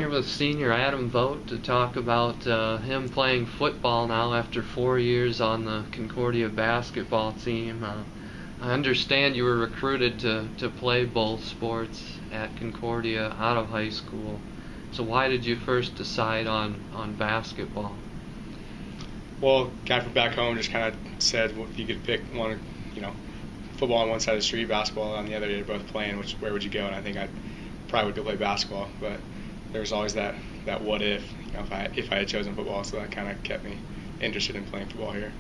Here with senior Adam Vogt to talk about him playing football now after 4 years on the Concordia basketball team. I understand you were recruited to play both sports at Concordia out of high school. So why did you first decide on basketball? Well, guy from back home just kind of said if you could pick one, football on one side of the street, basketball on the other. You're both playing. Where would you go? And I think I probably would go play basketball, but there was always that what if, if I had chosen football. So that kind of kept me interested in playing football here.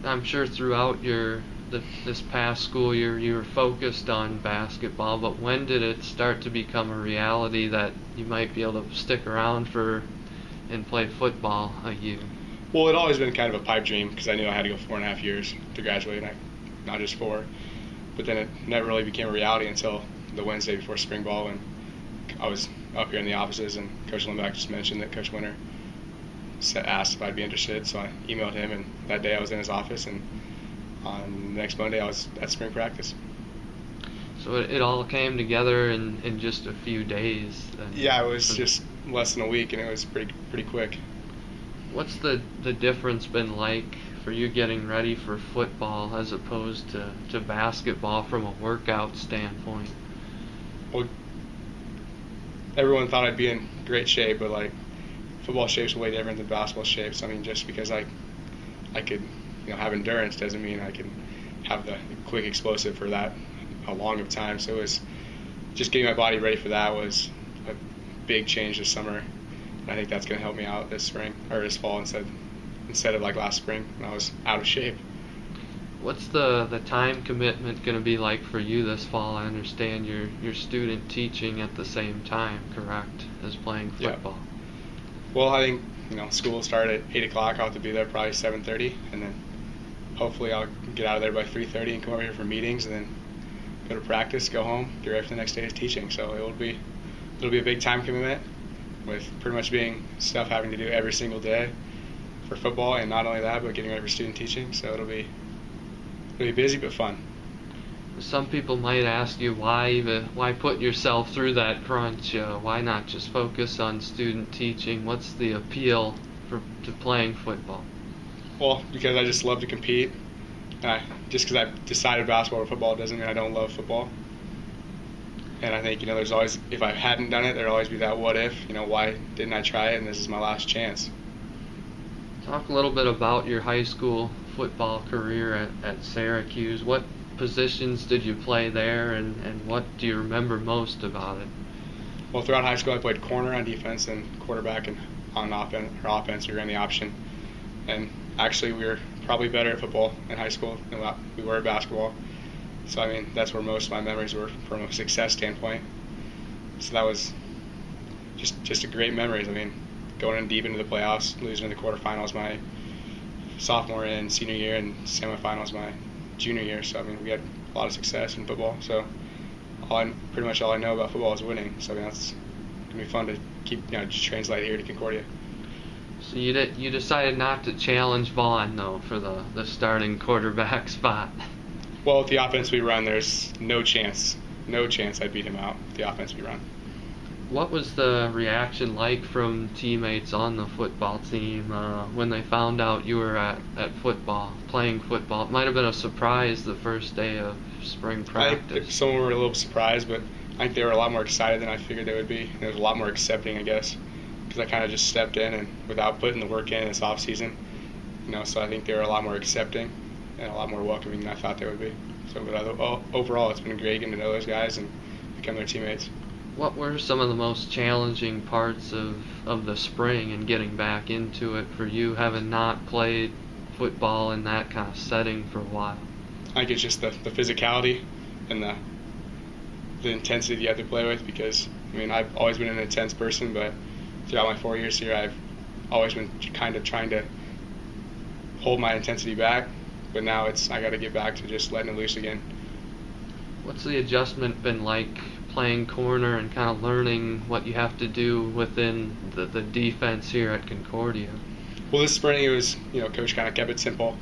I'm sure throughout this past school year you were focused on basketball, but when did it start to become a reality that you might be able to stick around and play football a year? Well, it always been kind of a pipe dream because I knew I had to go 4.5 years to graduate, not just 4. But then it never really became a reality until the Wednesday before spring ball when I was up here in the offices and Coach Lindback just mentioned that Coach Winter asked if I'd be interested. So I emailed him, and that day I was in his office, and on the next Monday I was at spring practice. So it all came together in just a few days. Yeah, it was just less than a week, and it was pretty quick. What's the difference been like for you getting ready for football as opposed to basketball from a workout standpoint? Well, everyone thought I'd be in great shape, but football shape's way different than basketball shape. So I mean, just because I could have endurance doesn't mean I can have the quick explosive for that a long of time. So it was just getting my body ready for that was a big change this summer. I think that's going to help me out this spring or this fall instead of last spring when I was out of shape. What's the time commitment going to be like for you this fall? I understand you're student teaching at the same time, correct, as playing football. Yeah. Well, I think school will start at 8 o'clock. I'll have to be there probably 7:30, and then hopefully I'll get out of there by 3:30 and come over here for meetings, and then go to practice, go home, get ready for the next day's teaching. So it'll be a big time commitment, with pretty much being stuff having to do every single day for football, and not only that, but getting ready for student teaching. So it'll be busy but fun. Some people might ask you why put yourself through that crunch? Why not just focus on student teaching? What's the appeal to playing football? Well, because I just love to compete. Just because I decided basketball or football doesn't mean I don't love football. And I think, there's always, if I hadn't done it, there'd always be that what if, why didn't I try it, and this is my last chance. Talk a little bit about your high school football career at Syracuse. What positions did you play there, and what do you remember most about it? Well, throughout high school I played corner on defense and quarterback and on offense. We ran the option. And actually we were probably better at football in high school than we were at basketball. So, I mean, that's where most of my memories were from a success standpoint. So that was just a great memories. I mean, going in deep into the playoffs, losing in the quarterfinals my sophomore and senior year, and semifinals my junior year. So, I mean, we had a lot of success in football. So pretty much all I know about football is winning. So, I mean, that's going to be fun to keep, just translate here to Concordia. So you decided not to challenge Vaughn, though, for the starting quarterback spot. Well, with the offense we run, there's no chance I'd beat him out with the offense we run. What was the reaction like from teammates on the football team when they found out you were at football, playing football? It might have been a surprise the first day of spring practice. I think some were a little surprised, but I think they were a lot more excited than I figured they would be. They was a lot more accepting, I guess, because I kind of just stepped in and without putting the work in this off season, so I think they were a lot more accepting and a lot more welcoming than I thought they would be. So, but overall, it's been great getting to know those guys and become their teammates. What were some of the most challenging parts of the spring and getting back into it for you, having not played football in that kind of setting for a while? I think it's just the physicality and the intensity you have to play with, because, I mean, I've always been an intense person, but throughout my 4 years here, I've always been kind of trying to hold my intensity back. But now I got to get back to just letting it loose again. What's the adjustment been like playing corner and kind of learning what you have to do within the defense here at Concordia? Well, this spring it was, Coach kind of kept it simple,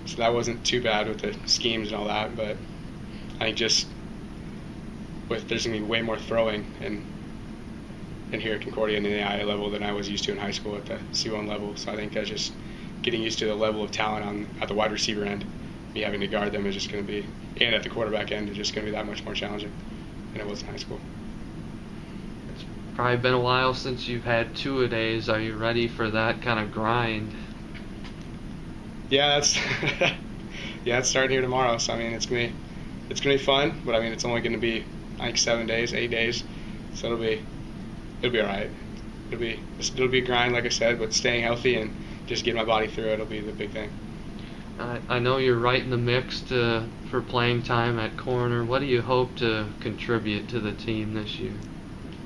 so that wasn't too bad with the schemes and all that. But I think just there's going to be way more throwing, and and here at Concordia in the AI level than I was used to in high school at the C1 level. So I think that's just getting used to the level of talent at the wide receiver end. Me having to guard them is just going to be, and at the quarterback end, is just going to be that much more challenging than it was in high school. It's probably been a while since you've had two-a-days. Are you ready for that kind of grind? Yeah, that's it's starting here tomorrow. So I mean, it's gonna be fun, but I mean, it's only going to be I think 7 days, 8 days, so it'll be all right. It'll be a grind, like I said, but staying healthy and just getting my body through it'll be the big thing. I know you're right in the mix for playing time at corner. What do you hope to contribute to the team this year?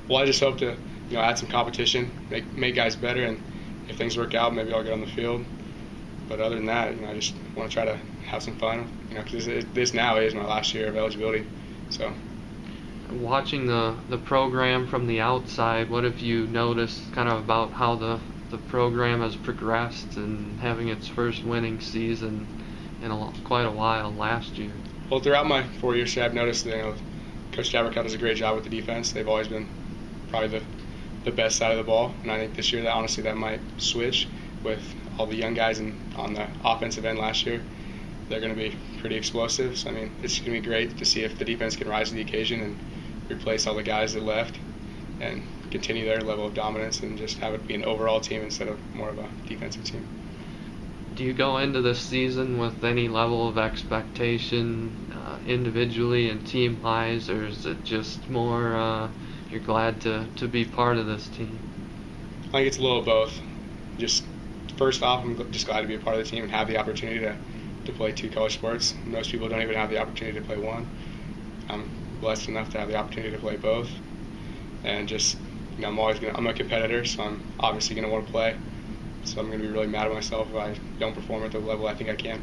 Well, I just hope to add some competition, make guys better, and if things work out, maybe I'll get on the field. But other than that, I just want to try to have some fun, because this now is my last year of eligibility. So, watching the program from the outside, what have you noticed kind of about how the program has progressed and having its first winning season in quite a while last year? Well, throughout my 4 years here, I've noticed that Coach Jabercott does a great job with the defense. They've always been probably the best side of the ball, and I think this year that might switch with all the young guys on the offensive end last year. They're going to be pretty explosive. So, I mean, it's going to be great to see if the defense can rise to the occasion and replace all the guys that left and continue their level of dominance and just have it be an overall team instead of more of a defensive team. Do you go into this season with any level of expectation individually and team-wise, or is it just more you're glad to be part of this team? I think it's a little of both. Just first off, I'm just glad to be a part of the team and have the opportunity to play 2 college sports. Most people don't even have the opportunity to play one. I'm blessed enough to have the opportunity to play both, and just I'm a competitor, so I'm obviously going to want to play. So I'm going to be really mad at myself if I don't perform at the level I think I can.